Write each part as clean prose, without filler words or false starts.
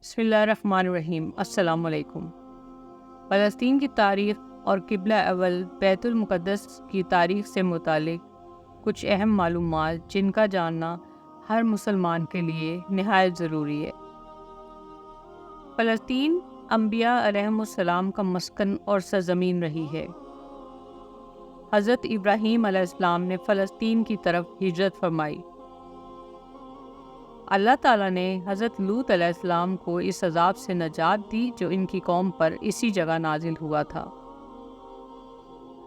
بسم اللہ الرحمن الرحیم۔ السلام علیکم۔ فلسطین کی تاریخ اور قبلہ اول بیت المقدس کی تاریخ سے متعلق کچھ اہم معلومات جن کا جاننا ہر مسلمان کے لیے نہایت ضروری ہے۔ فلسطین انبیاء علیہم السلام کا مسکن اور سرزمین رہی ہے۔ حضرت ابراہیم علیہ السلام نے فلسطین کی طرف ہجرت فرمائی۔ اللہ تعالیٰ نے حضرت لوط علیہ السلام کو اس عذاب سے نجات دی جو ان کی قوم پر اسی جگہ نازل ہوا تھا۔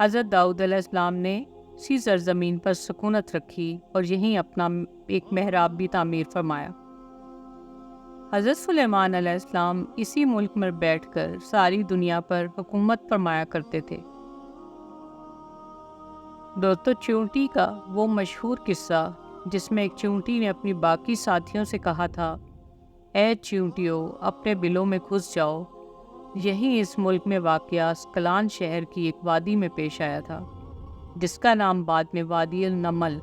حضرت داؤد علیہ السلام نے اسی سرزمین پر سکونت رکھی اور یہیں اپنا ایک محراب بھی تعمیر فرمایا۔ حضرت سلیمان علیہ السلام اسی ملک میں بیٹھ کر ساری دنیا پر حکومت فرمایا کرتے تھے۔ دوستو، چیونٹی کا وہ مشہور قصہ جس میں ایک چیونٹی نے اپنی باقی ساتھیوں سے کہا تھا، اے چیونٹیوں اپنے بلوں میں گھس جاؤ، یہی اس ملک میں واقع اسکلان شہر کی ایک وادی میں پیش آیا تھا، جس کا نام بعد میں وادی النمل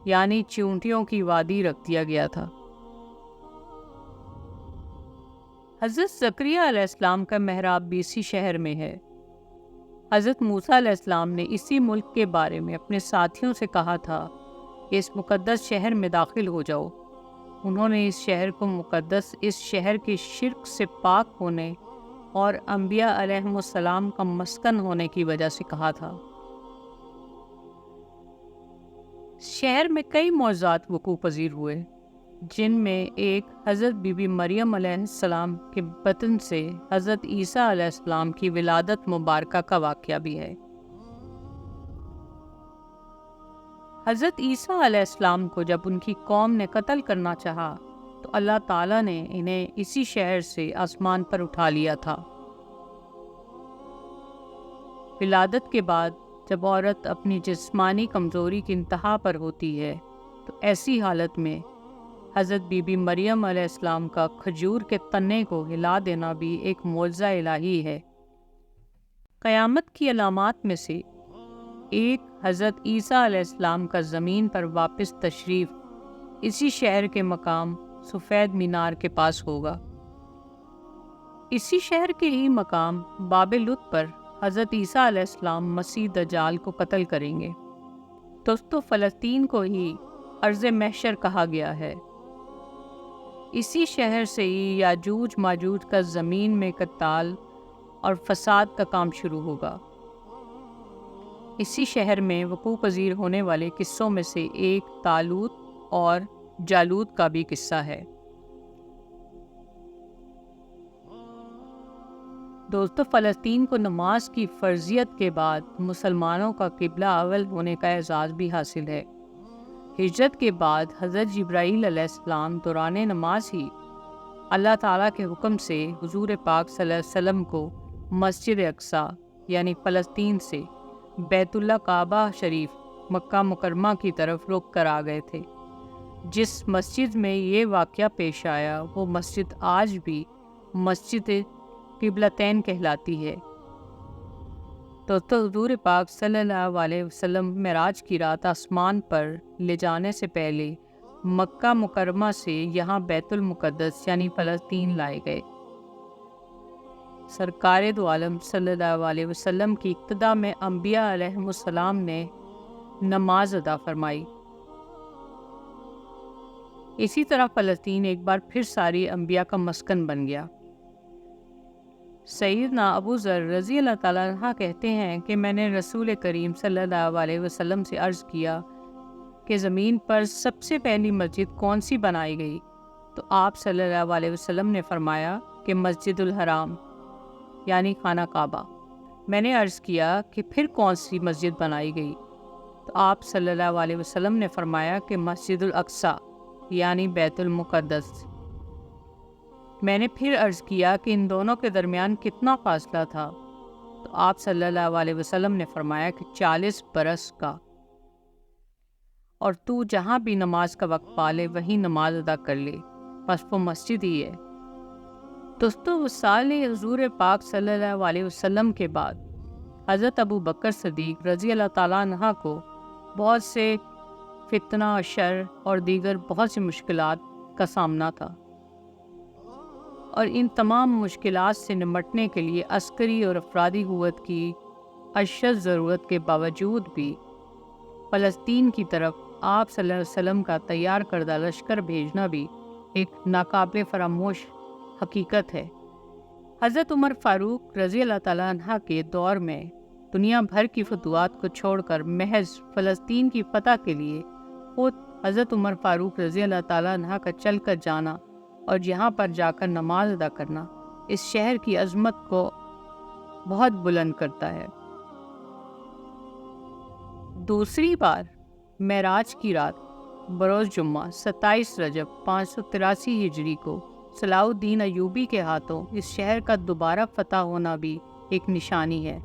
یعنی چیونٹیوں کی وادی رکھ دیا گیا تھا۔ حضرت زکریا علیہ السلام کا محراب بھی اسی شہر میں ہے۔ حضرت موسیٰ علیہ السلام نے اسی ملک کے بارے میں اپنے ساتھیوں سے کہا تھا کہ اس مقدس شہر میں داخل ہو جاؤ۔ انہوں نے اس شہر کو مقدس اس شہر کے شرک سے پاک ہونے اور انبیاء علیہم السلام کا مسکن ہونے کی وجہ سے کہا تھا۔ شہر میں کئی معجزات وقوع پذیر ہوئے، جن میں ایک حضرت بی بی مریم علیہ السلام کے بطن سے حضرت عیسیٰ علیہ السلام کی ولادت مبارکہ کا واقعہ بھی ہے۔ حضرت عیسیٰ علیہ السلام کو جب ان کی قوم نے قتل کرنا چاہا تو اللہ تعالیٰ نے انہیں اسی شہر سے آسمان پر اٹھا لیا تھا۔ ولادت کے بعد جب عورت اپنی جسمانی کمزوری کی انتہا پر ہوتی ہے تو ایسی حالت میں حضرت بی بی مریم علیہ السلام کا کھجور کے تنے کو ہلا دینا بھی ایک معجزہ الہی ہے۔ قیامت کی علامات میں سے ایک حضرت عیسیٰ علیہ السلام کا زمین پر واپس تشریف اسی شہر کے مقام سفید مینار کے پاس ہوگا۔ اسی شہر کے ہی مقام باب لط پر حضرت عیسیٰ علیہ السلام مسیح دجال کو قتل کریں گے۔ دوستو، فلسطین کو ہی ارض محشر کہا گیا ہے۔ اسی شہر سے ہی یاجوج ماجوج کا زمین میں قتال اور فساد کا کام شروع ہوگا۔ اسی شہر میں وقوع پذیر ہونے والے قصوں میں سے ایک طالوت اور جالوت کا بھی قصہ ہے۔ دوستو، فلسطین کو نماز کی فرضیت کے بعد مسلمانوں کا قبلہ اول ہونے کا اعزاز بھی حاصل ہے۔ ہجرت کے بعد حضرت جبرائیل علیہ السلام دوران نماز ہی اللہ تعالیٰ کے حکم سے حضور پاک صلی اللہ علیہ وسلم کو مسجد اقصیٰ یعنی فلسطین سے بیت اللہ کعبہ شریف مکہ مکرمہ کی طرف رخ کر آ گئے تھے۔ جس مسجد میں یہ واقعہ پیش آیا وہ مسجد آج بھی مسجد قبلتین کہلاتی ہے۔ تو حضور پاک صلی اللہ علیہ وسلم معراج کی رات آسمان پر لے جانے سے پہلے مکہ مکرمہ سے یہاں بیت المقدس یعنی فلسطین لائے گئے۔ سرکار دو عالم صلی اللہ علیہ وسلم کی ابتدا میں انبیاء علیہم السلام نے نماز ادا فرمائی۔ اسی طرح فلسطین ایک بار پھر ساری انبیاء کا مسکن بن گیا۔ سیدنا ابو ذر رضی اللہ تعالیٰ عنہ کہتے ہیں کہ میں نے رسول کریم صلی اللہ علیہ وسلم سے عرض کیا کہ زمین پر سب سے پہلی مسجد کون سی بنائی گئی؟ تو آپ صلی اللہ علیہ وسلم نے فرمایا کہ مسجد الحرام یعنی خانہ کعبہ۔ میں نے عرض کیا کہ پھر کون سی مسجد بنائی گئی؟ تو آپ صلی اللہ علیہ وسلم نے فرمایا کہ مسجد الاقصیٰ یعنی بیت المقدس۔ میں نے پھر عرض کیا کہ ان دونوں کے درمیان کتنا فاصلہ تھا؟ تو آپ صلی اللہ علیہ وسلم نے فرمایا کہ 40 برس کا، اور تو جہاں بھی نماز کا وقت پالے وہیں نماز ادا کر لے، بس وہ مسجد ہی ہے۔ دوستو، وصال حضور پاک صلی اللہ علیہ وسلم کے بعد حضرت ابو بکر صدیق رضی اللہ تعالیٰ عنہ کو بہت سے فتنہ، شر اور دیگر بہت سی مشکلات کا سامنا تھا۔ اور ان تمام مشکلات سے نمٹنے کے لیے عسکری اور افرادی قوت کی اشد ضرورت کے باوجود بھی فلسطین کی طرف آپ صلی اللہ علیہ وسلم کا تیار کردہ لشکر بھیجنا بھی ایک ناقابل فراموش حقیقت ہے۔ حضرت عمر فاروق رضی اللہ تعالیٰ عنہ کے دور میں دنیا بھر کی فتوحات کو چھوڑ کر محض فلسطین کی فتح کے لیے خود حضرت عمر فاروق رضی اللہ تعالیٰ عنہ کا چل کر جانا اور یہاں پر جا کر نماز ادا کرنا اس شہر کی عظمت کو بہت بلند کرتا ہے۔ دوسری بار معراج کی رات بروز جمعہ 27 رجب 583 ہجری کو صلاح الدین ایوبی کے ہاتھوں اس شہر کا دوبارہ فتح ہونا بھی ایک نشانی ہے۔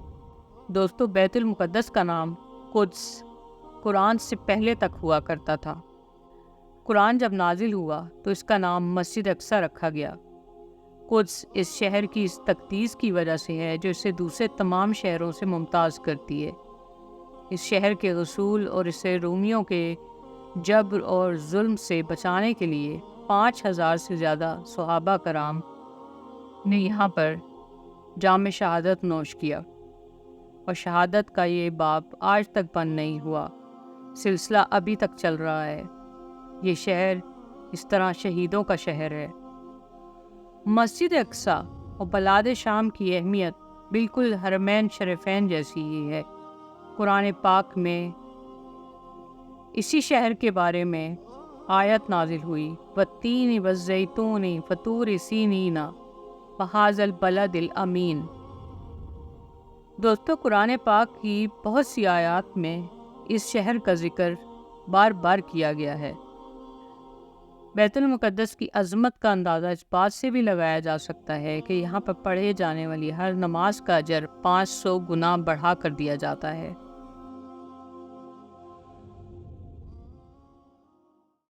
دوستو، بیت المقدس کا نام قدس قرآن سے پہلے تک ہوا کرتا تھا۔ قرآن جب نازل ہوا تو اس کا نام مسجد اقصی رکھا گیا۔ قدس اس شہر کی اس تقدیس کی وجہ سے ہے جو اسے دوسرے تمام شہروں سے ممتاز کرتی ہے۔ اس شہر کے غصول اور اسے رومیوں کے جبر اور ظلم سے بچانے کے لیے 5000 سے زیادہ صحابہ کرام نے یہاں پر جام شہادت نوش کیا، اور شہادت کا یہ باب آج تک بند نہیں ہوا، سلسلہ ابھی تک چل رہا ہے۔ یہ شہر اس طرح شہیدوں کا شہر ہے۔ مسجد اقصی اور بلاد شام کی اہمیت بالکل حرمین شریفین جیسی ہی ہے۔ قرآن پاک میں اسی شہر کے بارے میں آیت نازل ہوئی، والتین والزیتون وطور سینین وہذا البلد الامین۔ دوستو، قرآن پاک کی بہت سی آیات میں اس شہر کا ذکر بار بار کیا گیا ہے۔ بیت المقدس کی عظمت کا اندازہ اس بات سے بھی لگایا جا سکتا ہے کہ یہاں پر پڑھے جانے والی ہر نماز کا اجر 500 گنا بڑھا کر دیا جاتا ہے۔